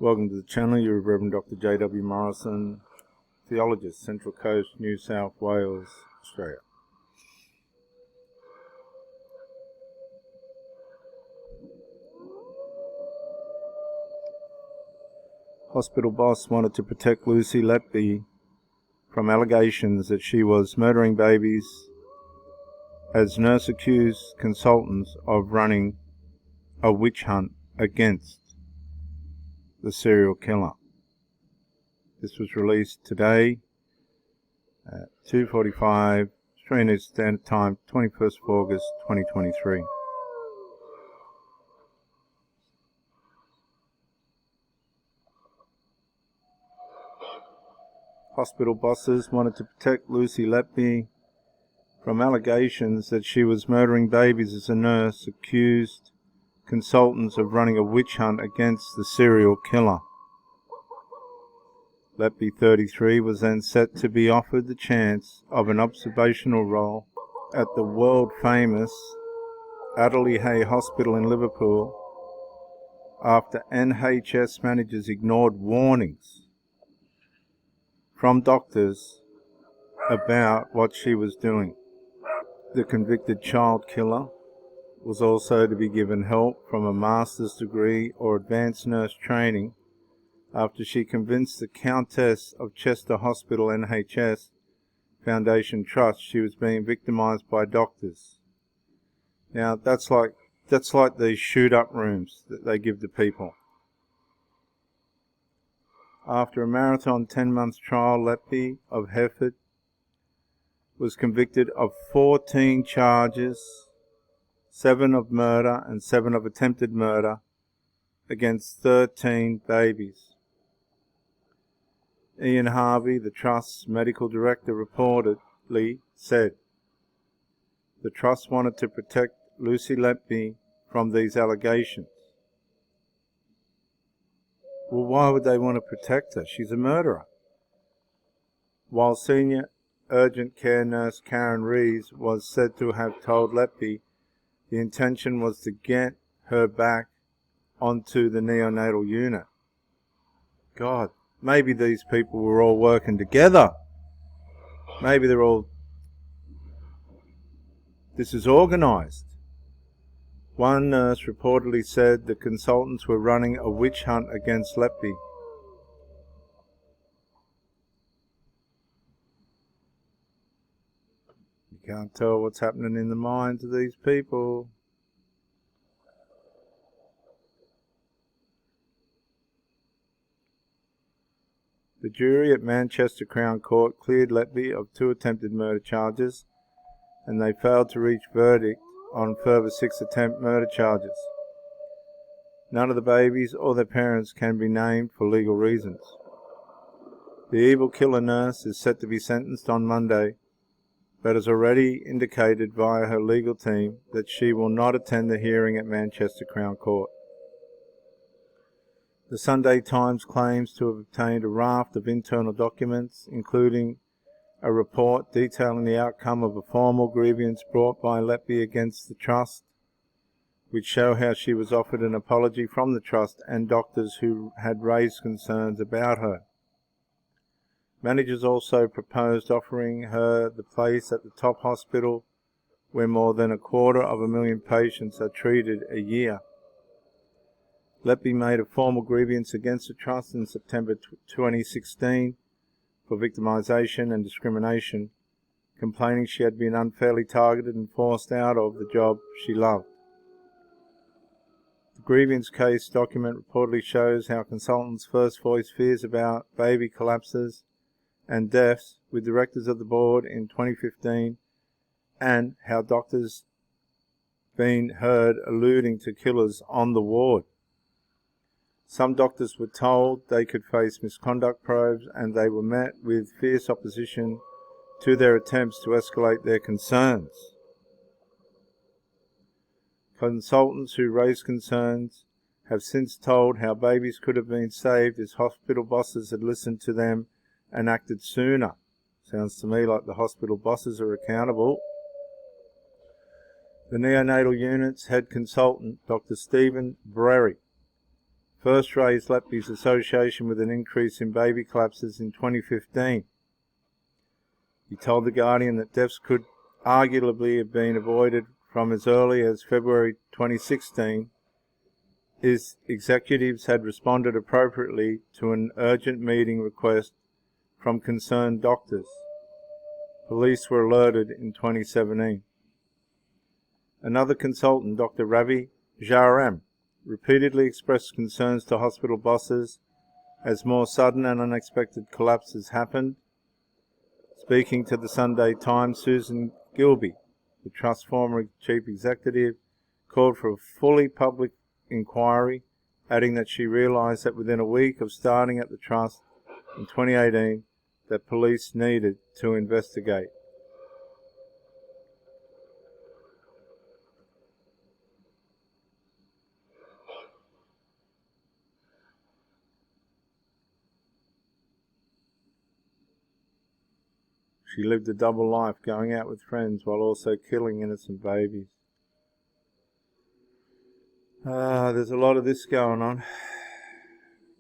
Welcome to the channel. You're Reverend Dr. J.W. Morrison, theologist, Central Coast, New South Wales, Australia. Hospital boss wanted to protect Lucy Letby from allegations that she was murdering babies, as nurse accused consultants of running a witch hunt against the serial killer. This was released today at 2:45 Australian Standard Time, 21st of August 2023. Hospital bosses wanted to protect Lucy Letby from allegations that she was murdering babies as a nurse, accused consultants of running a witch hunt against the serial killer. Letby, 33, was then set to be offered the chance of an observational role at the world-famous Adderley Hay Hospital in Liverpool after NHS managers ignored warnings from doctors about what she was doing. The convicted child killer was also to be given help from a master's degree or advanced nurse training after she convinced the Countess of Chester Hospital NHS Foundation Trust she was being victimised by doctors. Now that's like these shoot-up rooms that they give to people. After a marathon 10-month trial, Letby of Hereford was convicted of 14 charges, 7 of murder and 7 of attempted murder against 13 babies. Ian Harvey, the Trust's medical director, reportedly said the Trust wanted to protect Lucy Letby from these allegations. Well, why would they want to protect her? She's a murderer. While senior urgent care nurse Karen Rees was said to have told Letby the intention was to get her back onto the neonatal unit. God, maybe these people were all working together. Maybe this is organised. One nurse reportedly said the consultants were running a witch hunt against Letby. You can't tell what's happening in the minds of these people. The jury at Manchester Crown Court cleared Letby of 2 attempted murder charges, and they failed to reach verdict on further 6 attempt murder charges. None of the babies or their parents can be named for legal reasons. The evil killer nurse is set to be sentenced on Monday, but has already indicated via her legal team that she will not attend the hearing at Manchester Crown Court. The Sunday Times claims to have obtained a raft of internal documents, including a report detailing the outcome of a formal grievance brought by Letby against the Trust, which show how she was offered an apology from the Trust and doctors who had raised concerns about her. Managers also proposed offering her the place at the top hospital where more than 250,000 patients are treated a year. Letby made a formal grievance against the Trust in September 2016 for victimisation and discrimination, complaining she had been unfairly targeted and forced out of the job she loved. The grievance case document reportedly shows how consultants first voiced fears about baby collapses and deaths with directors of the board in 2015, and how doctors been heard alluding to killers on the ward. Some doctors were told they could face misconduct probes, and they were met with fierce opposition to their attempts to escalate their concerns. Consultants who raised concerns have since told how babies could have been saved if hospital bosses had listened to them and acted sooner. Sounds to me like the hospital bosses are accountable. The neonatal unit's head consultant, Dr. Stephen Brery, first raised Letby's association with an increase in baby collapses in 2015. He told The Guardian that deaths could arguably have been avoided from as early as February 2016. His executives had responded appropriately to an urgent meeting request from concerned doctors. Police were alerted in 2017. Another consultant, Dr. REV DR, repeatedly expressed concerns to hospital bosses as more sudden and unexpected collapses happened. Speaking to the Sunday Times, Susan Gilby, the Trust's former chief executive, called for a fully public inquiry, adding that she realised that within a week of starting at the Trust in 2018, that police needed to investigate. She lived a double life, going out with friends while also killing innocent babies. There's a lot of this going on,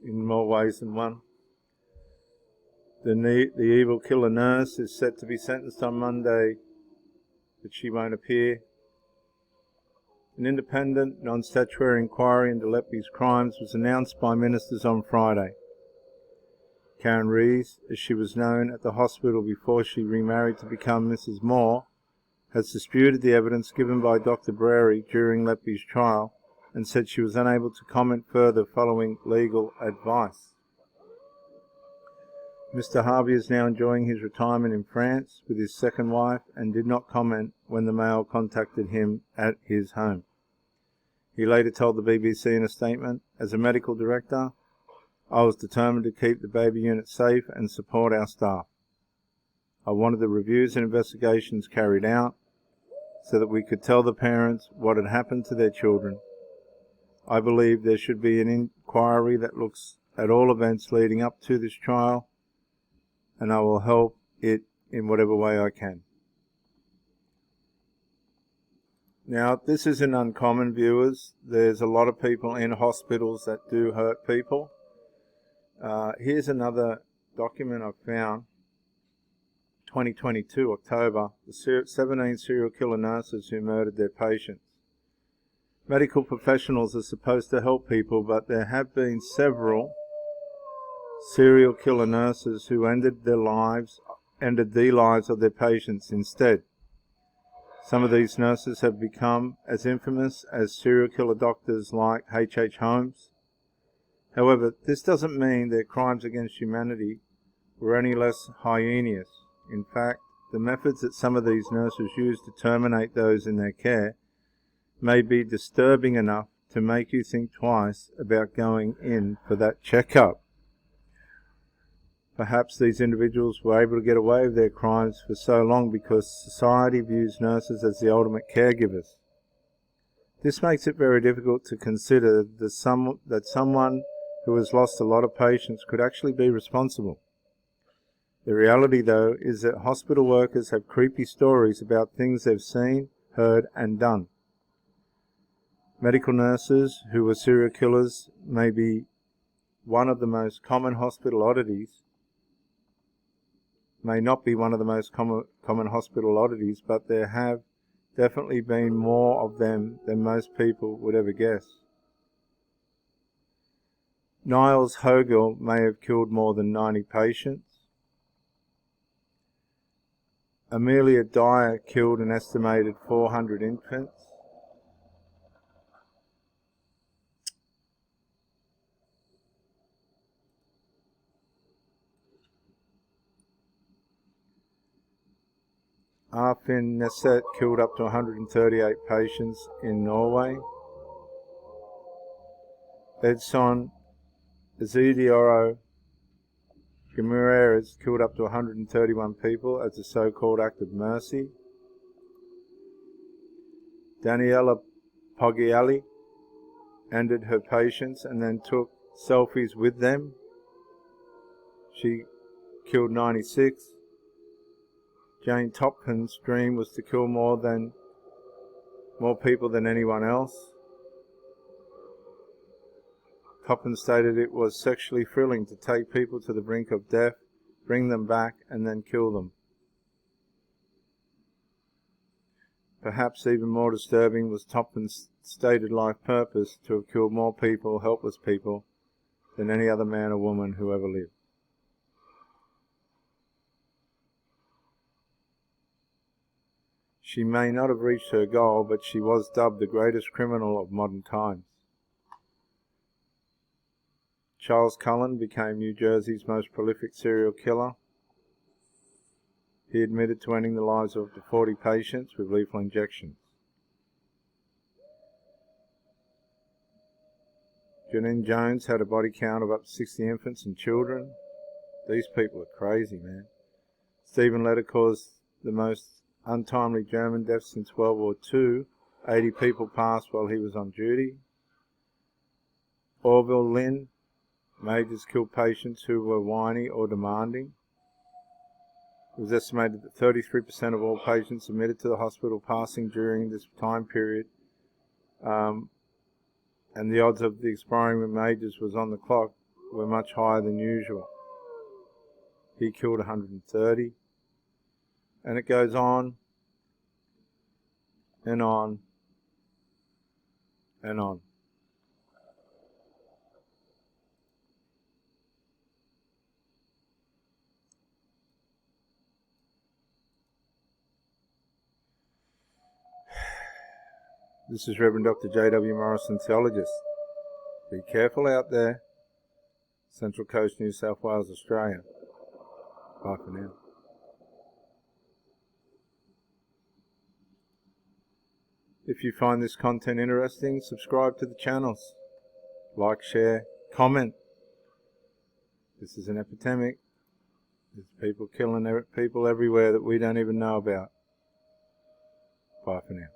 in more ways than one. The evil killer nurse is set to be sentenced on Monday, but she won't appear. An independent, non-statutory inquiry into Letby's crimes was announced by ministers on Friday. Karen Rees, as she was known at the hospital before she remarried to become Mrs. Moore, has disputed the evidence given by Dr. Brary during Letby's trial and said she was unable to comment further following legal advice. Mr. Harvey is now enjoying his retirement in France with his second wife and did not comment when the Mail contacted him at his home. He later told the BBC in a statement, "As a medical director, I was determined to keep the baby unit safe and support our staff. I wanted the reviews and investigations carried out so that we could tell the parents what had happened to their children. I believe there should be an inquiry that looks at all events leading up to this trial, and I will help it in whatever way I can." Now, this isn't uncommon, viewers. There's a lot of people in hospitals that do hurt people. Here's another document I found, 2022, October, the 17 serial killer nurses who murdered their patients. Medical professionals are supposed to help people, but there have been several serial killer nurses who ended the lives of their patients instead. Some of these nurses have become as infamous as serial killer doctors like H.H. Holmes. However, this doesn't mean their crimes against humanity were any less heinous. In fact, the methods that some of these nurses use to terminate those in their care may be disturbing enough to make you think twice about going in for that checkup. Perhaps these individuals were able to get away with their crimes for so long because society views nurses as the ultimate caregivers. This makes it very difficult to consider that someone who has lost a lot of patients could actually be responsible. The reality, though, is that hospital workers have creepy stories about things they've seen, heard, and done. Medical nurses who were serial killers may be one of the most common hospital oddities, may not be one of the most common hospital oddities, but there have definitely been more of them than most people would ever guess. Niles Hogel may have killed more than 90 patients. Amelia Dyer killed an estimated 400 infants. Arfinn Nesset killed up to 138 patients in Norway. Edson Isidoro Ramirez killed up to 131 people as a so-called act of mercy. Daniela Poggiali ended her patients and then took selfies with them. She killed 96. Jane Topkin's dream was to kill more people than anyone else. Topham stated it was sexually thrilling to take people to the brink of death, bring them back, and then kill them. Perhaps even more disturbing was Topham's stated life purpose to have killed more people, helpless people, than any other man or woman who ever lived. She may not have reached her goal, but she was dubbed the greatest criminal of modern times. Charles Cullen became New Jersey's most prolific serial killer. He admitted to ending the lives of up to 40 patients with lethal injections. Janine Jones had a body count of up to 60 infants and children. These people are crazy, man. Stephen Letter caused the most untimely German deaths since World War II. 80 people passed while he was on duty. Orville Lynn Majors killed patients who were whiny or demanding. It was estimated that 33% of all patients admitted to the hospital passing during this time period, and the odds of the expiring when Majors was on the clock were much higher than usual. He killed 130, and it goes on and on and on. This is Reverend Dr. J.W. Morrison, theologist. Be careful out there. Central Coast, New South Wales, Australia. Bye for now. If you find this content interesting, subscribe to the channels. Like, share, comment. This is an epidemic. There's people killing people everywhere that we don't even know about. Bye for now.